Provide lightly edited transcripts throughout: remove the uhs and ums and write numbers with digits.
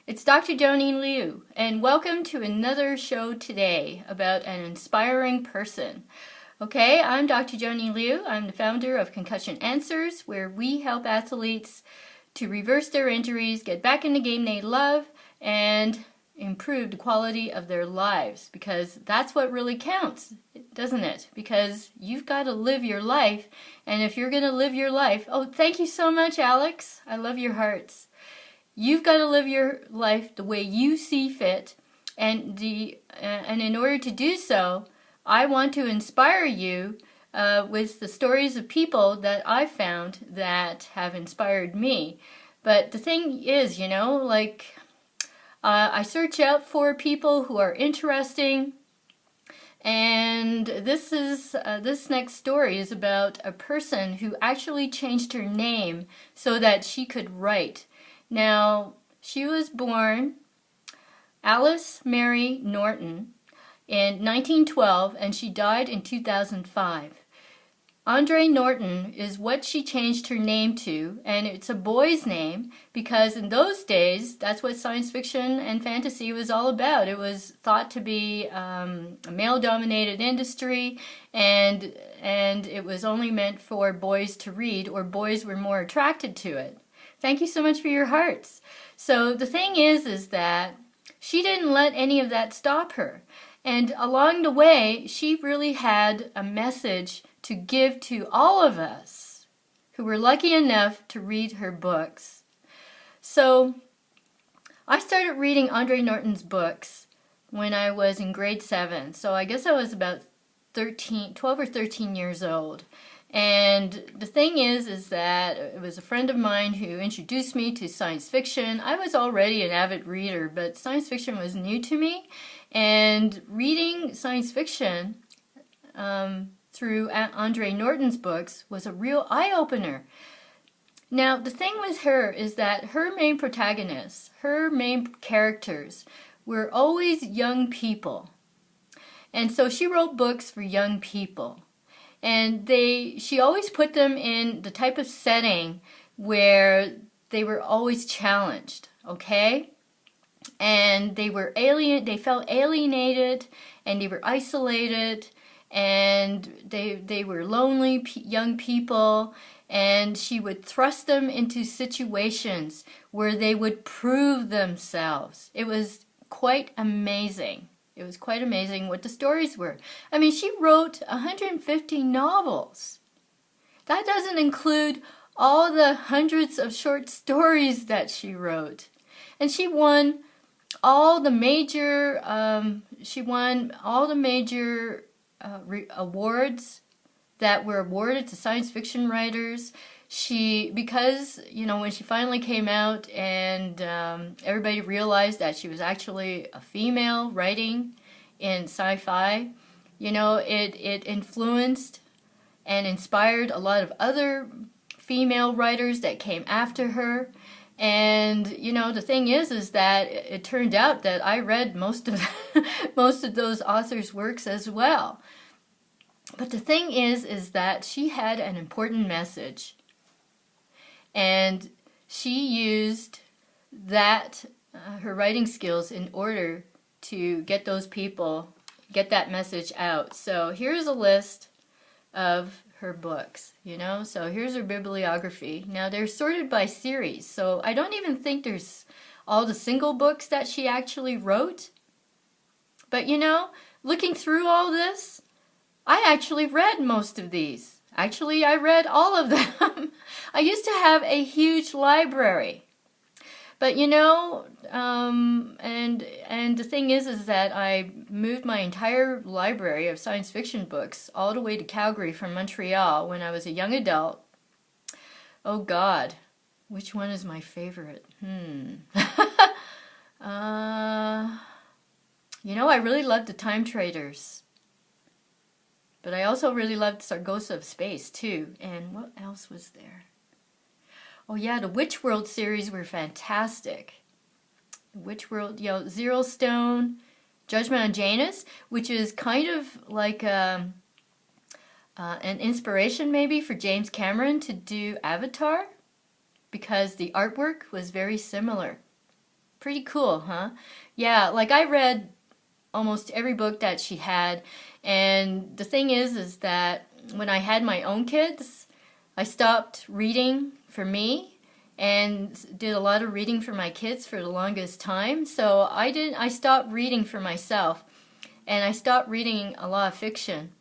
It's Dr. Joanny Liu, and welcome to another show today about an inspiring person. Okay, I'm Dr. Joanny Liu. I'm the founder of Concussion Answers, where we help athletes to reverse their injuries, get back in the game they love, and improve the quality of their lives, because that's what really counts, doesn't it? Because you've got to live your life, and if you're going to live your life, oh, thank you so much, Alex. I love your hearts. You've got to live your life the way you see fit, and in order to do so, I want to inspire you with the stories of people that I've found that have inspired me. But the thing is, I search out for people who are interesting, and this next story is about a person who actually changed her name so that she could write. Now, she was born Alice Mary Norton in 1912, and she died in 2005. Andre Norton is what she changed her name to, and it's a boy's name because in those days, that's what science fiction and fantasy was all about. It was thought to be a male-dominated industry, and it was only meant for boys to read, or boys were more attracted to it. Thank you so much for your hearts. So the thing is that she didn't let any of that stop her. And along the way, she really had a message to give to all of us who were lucky enough to read her books. So I started reading Andre Norton's books when I was in grade 7. So I guess I was about 12 or 13 years old. And the thing is that it was a friend of mine who introduced me to science fiction. I was already an avid reader, but science fiction was new to me. And reading science fiction through Andre Norton's books was a real eye-opener. Now, the thing with her is that her main protagonists, her main characters, were always young people. And so she wrote books for young people. And she always put them in the type of setting where they were always challenged, okay? And they felt alienated, and they were isolated, and they were lonely young people, and she would thrust them into situations where they would prove themselves. It was quite amazing. It was quite amazing what the stories were. I mean, she wrote 150 novels. That doesn't include all the hundreds of short stories that she wrote. And she won all the major awards that were awarded to science fiction writers. Because when she finally came out and everybody realized that she was actually a female writing in sci-fi, it influenced and inspired a lot of other female writers that came after her. And the thing is that it turned out that I read most of those authors' works as well. But the thing is that she had an important message. And she used her writing skills in order to get that message out. So here's a list of her books, So here's her bibliography. Now they're sorted by series, so I don't even think there's all the single books that she actually wrote. But looking through all this, I actually read most of these. Actually, I read all of them. I used to have a huge library. But and the thing is that I moved my entire library of science fiction books all the way to Calgary from Montreal when I was a young adult. Oh God, which one is my favorite? I really loved the Time Traders. But I also really loved Sargosa of Space, too. And what else was there? Oh, yeah, the Witch World series were fantastic. Witch World, Zero Stone, Judgment on Janus, which is kind of like an inspiration, maybe, for James Cameron to do Avatar, because the artwork was very similar. Pretty cool, huh? Yeah, like I read almost every book that she had, and the thing is that when I had my own kids, I stopped reading for me and did a lot of reading for my kids for the longest time. So I stopped reading for myself, and I stopped reading a lot of fiction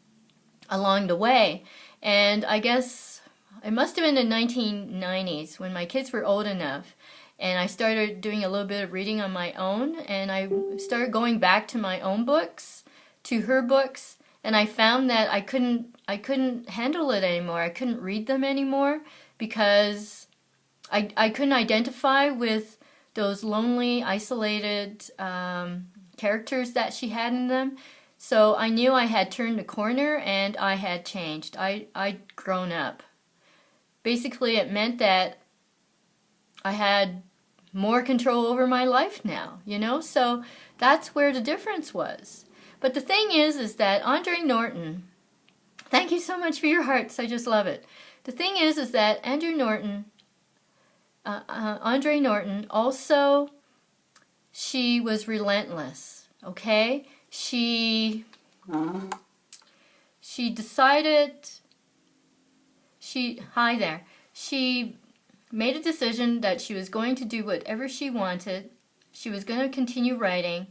along the way. And I guess it must have been the 1990s when my kids were old enough, and I started doing a little bit of reading on my own, and I started going back to my own books, to her books, and I found that I couldn't handle it anymore. I couldn't read them anymore because I couldn't identify with those lonely, isolated characters that she had in them. So I knew I had turned the corner and I had changed. I'd grown up. Basically, it meant that I had more control over my life now, you know? So that's where the difference was. But the thing is that Andre Norton, thank you so much for your hearts, I just love it. The thing is that Andre Norton also, she was relentless, okay? She decided, hi there, she made a decision that she was going to do whatever she wanted. She was going to continue writing.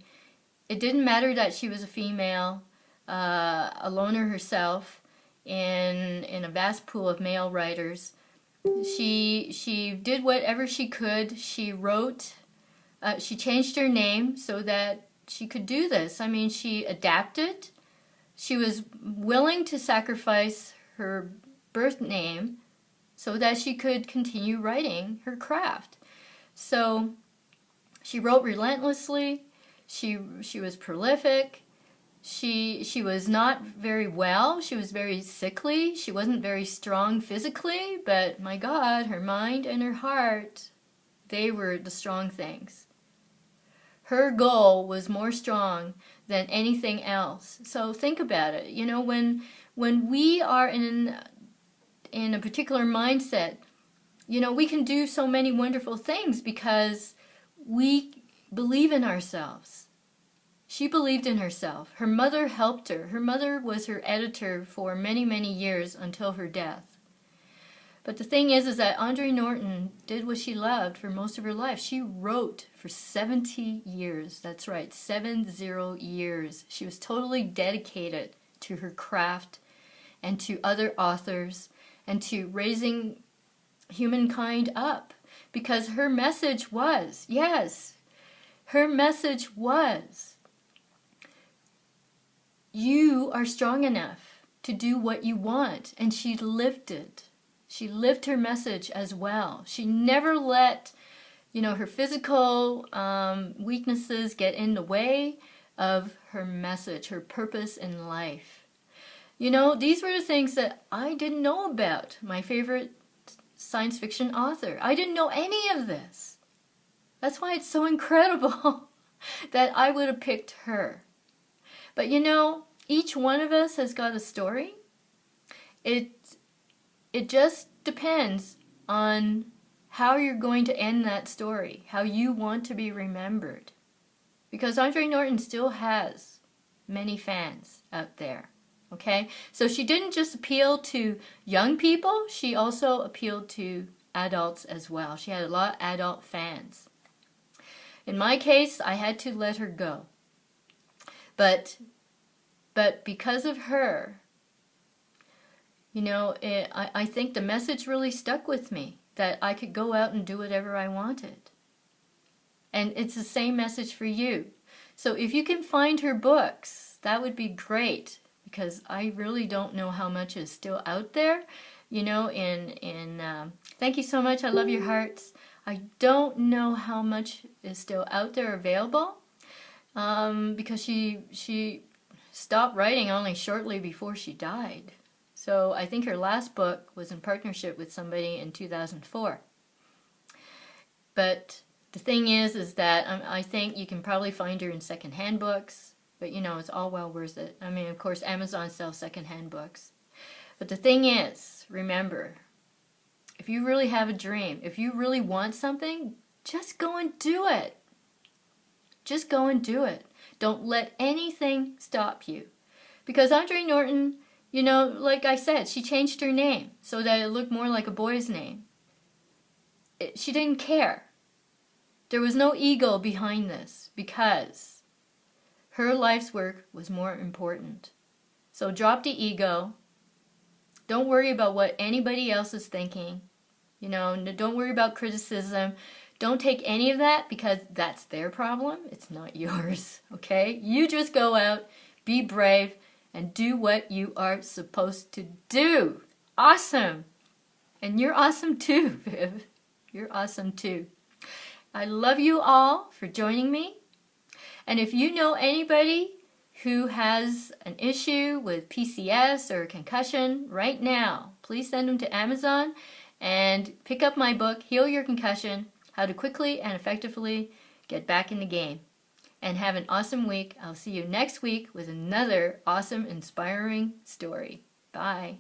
It didn't matter that she was a female, a loner herself, in a vast pool of male writers. She did whatever she could. She wrote. She changed her name so that she could do this. I mean, she adapted. She was willing to sacrifice her birth name so that she could continue writing her craft. So she wrote relentlessly. She was prolific. She was not very well. She was very sickly. She wasn't very strong physically, but my God, her mind and her heart, they were the strong things. Her goal was more strong than anything else. So think about it. You know, when we are in a particular mindset, you know, we can do so many wonderful things because we believe in ourselves. She believed in herself. Her mother helped her. Her mother was her editor for many, many years until her death. But the thing is that Andre Norton did what she loved for most of her life. She wrote for 70 years. That's right, 70 years. She was totally dedicated to her craft and to other authors and to raising humankind up. Because her message was, yes, her message was, you are strong enough to do what you want. And she lived it. She lived her message as well. She never let, you know, her physical weaknesses get in the way of her message, her purpose in life. You know, these were the things that I didn't know about my favorite science fiction author. I didn't know any of this. That's why it's so incredible that I would have picked her. But you know, each one of us has got a story. It just depends on how you're going to end that story, how you want to be remembered. Because Andre Norton still has many fans out there. Okay? So she didn't just appeal to young people, she also appealed to adults as well. She had a lot of adult fans. In my case, I had to let her go. But because of her, you know, I think the message really stuck with me, that I could go out and do whatever I wanted. And it's the same message for you. So if you can find her books, that would be great, because I really don't know how much is still out there. You know, thank you so much, I love your hearts. I don't know how much is still out there available, because she stopped writing only shortly before she died. So I think her last book was in partnership with somebody in 2004. But the thing is that I think you can probably find her in secondhand books, but you know, it's all well worth it. I mean, of course, Amazon sells secondhand books. But the thing is, remember, if you really have a dream, if you really want something, just go and do it. Just go and do it. Don't let anything stop you. Because Andre Norton, you know, like I said, she changed her name so that it looked more like a boy's name. She didn't care. There was no ego behind this because her life's work was more important. So drop the ego. Don't worry about what anybody else is thinking. You know, don't worry about criticism. Don't take any of that because that's their problem. It's not yours, okay? You just go out, be brave, and do what you are supposed to do. Awesome. And you're awesome too, Viv. You're awesome too. I love you all for joining me. And if you know anybody who has an issue with PCS or concussion right now, please send them to Amazon and pick up my book, Heal Your Concussion, How to Quickly and Effectively Get Back in the Game. And have an awesome week. I'll see you next week with another awesome, inspiring story. Bye.